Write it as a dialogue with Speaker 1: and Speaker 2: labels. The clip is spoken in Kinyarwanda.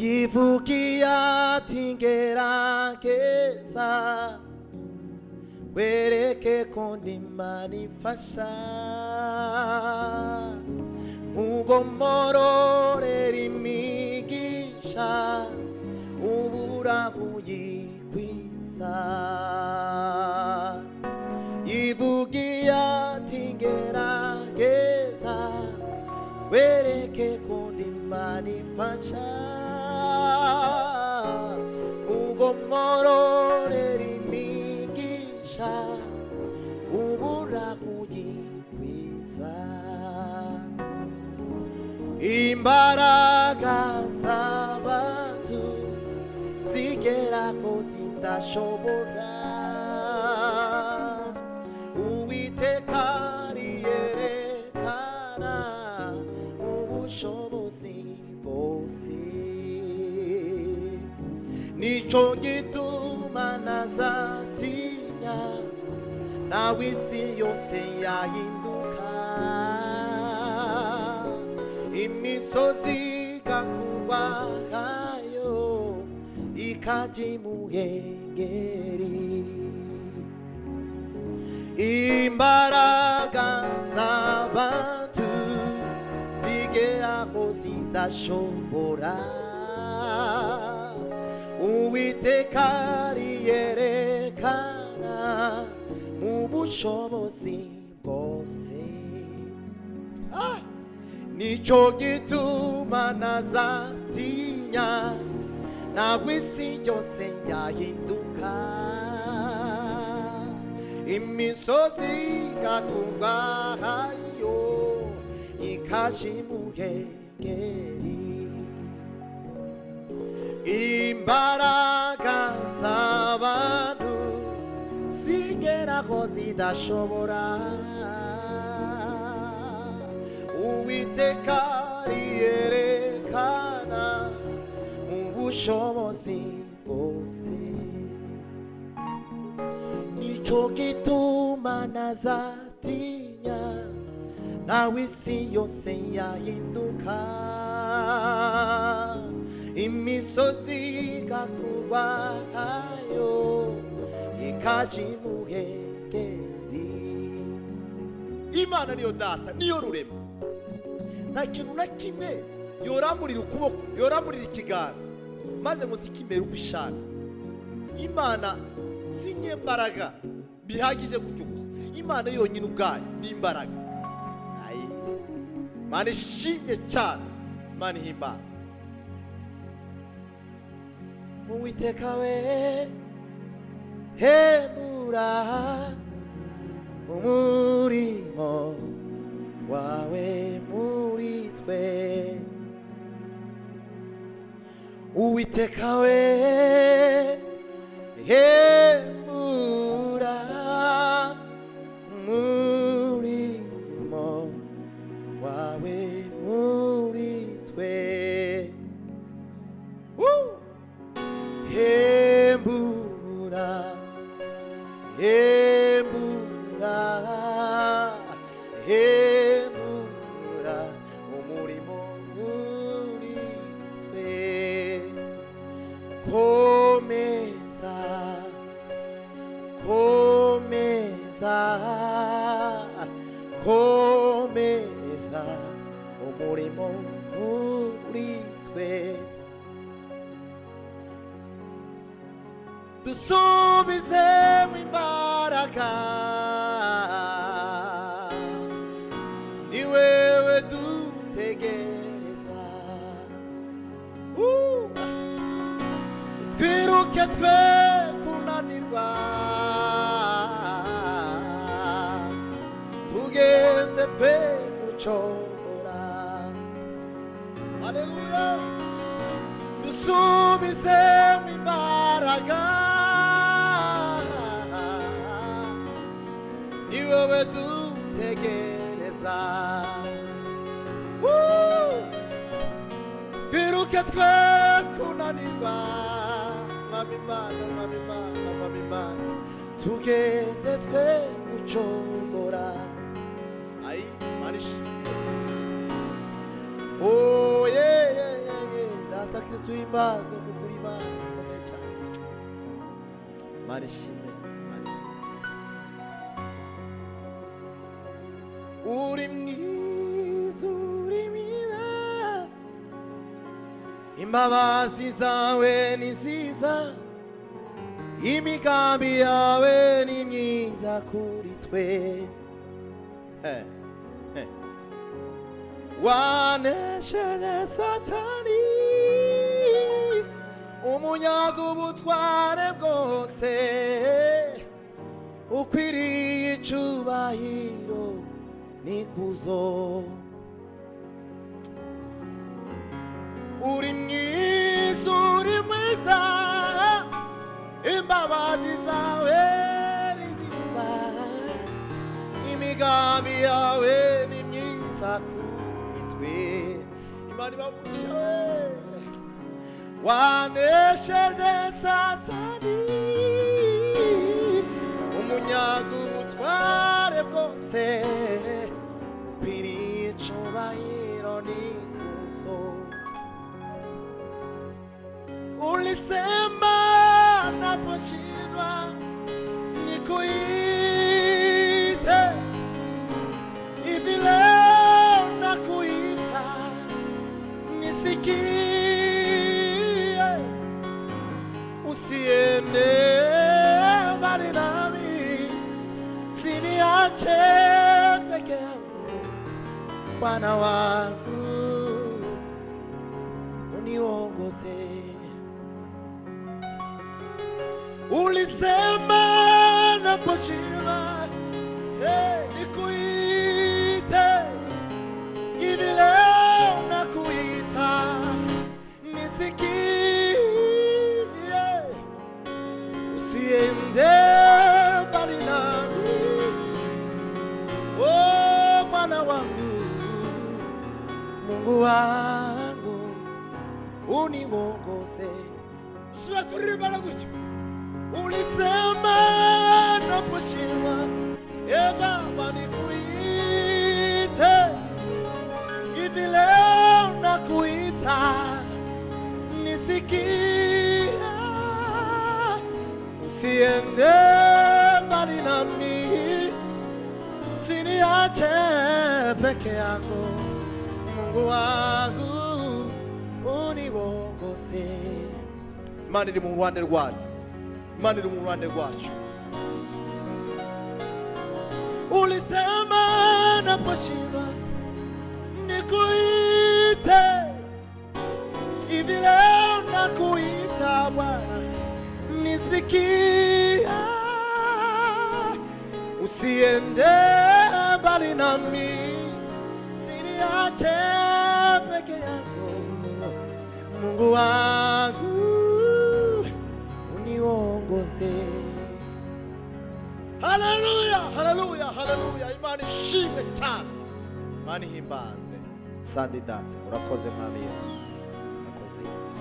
Speaker 1: yivugiya tingerageza wereke ko ndimana ifasha mugomororera imigisha ubura kuyikwiza yivugiya tingerageza wereke ko ndimana ifasha mugomororera imigisha ubura kuyikwiza imbaraga z'abantu zigeraho zidashobora Uwiteka riyerekana ubushobozi bwose nico gituma ntazatinya nawe isi yose yahinduka imisozi igakubahayo ikaja imuhengeri imbaraga z'abantu zigeraho zidashobora Uwiteka riyerekana mu bushobozi bwose nico gituma ntazatinya nawe isi yose yahinduka imisozi igakubahayo ikaja imuhengeri imbaraga z'abantu zigeraho zidashobora Uwiteka riyerekana mu bushobozi bwose nico gituma ntazatinya nawe isi yose yahinduka imisozi igakubahayo ikaja imuhengeri Imana niyo data niyo rurema nta kintu na kimwe yoramurira ukuboko yoramurira ikiganza maze ngo tikimere uko ishaka Imana si nyembaraga bihagije gutyo gusa Imana yonyine ubwayo ni imbaraga Imana ishimye cyane Imana ihimbaza Uwiteka we hemura umurimo wawe muri twe Uwiteka we hemura umurimo wawe muri twe hemura hemura hemura umurimo muri twe komeza komeza komeza umurimo muri twe dusubizemo imbaraga ni wewe dutegereza twiruke twe kunanirwa tugende twe gucogora Haleluya dusubizemo imbaraga ni wewe dutegereza twiruke twe kunanirwa Mami Imana tugende twe gucogora Imana ishimwe oh yeah data Kristo himbazwe kuko uri Imana ikomeye cyane. Imana ishimwe, Imana ishimwe. Uri mwiza, uri mwiza, imbabazi zawe ni nziza, imigambi yawe ni myiza kuri twe. Wanesheje Satani, umunyaga ubutware bwose, ukwiriye icyubahiro n'ikuzo. Uri mwiza, uri mwiza, imbabazi zawe ni nziza, imigambi yawe ni myiza kuri twe. Imana ibavugisha we. Wanesheje Satani, umunyaga ubutware bwose, ukwiriye icyubahiro n'ikuzo. Ulisema naposhindwa nikuite, hivi leo nakuita nisikie, usiende mbali nami, siniache peke yangu, Bwana wangu uniongoze. Ulisema naposhindwa nikuite, hivi leo nakuita nisikie, usiende mbali nami, oh Bwana wangu, Mungu wangu uniongoze. Sura turibala gucho. Ulisema naposhindwa Baba nikuite, hivi leo nakuita nisikie, usiende mbali nami, siniache peke yangu, Mungu wangu uniongoze. Imana iri mu ruhande rwacu, Imana iri mu ruhande rwacu. Ulisema naposhindwa nikuite, hivi leo nakuita Bwana nisikie, usiende mbali nami, siniache peke yangu, Mungu wangu uniongoze. Haleluya, haleluya, haleluya. Imana ishimwe cyane, Imana ihimbazwe. Sandi data, urakoze Mwami Yesu, urakoze Yesu.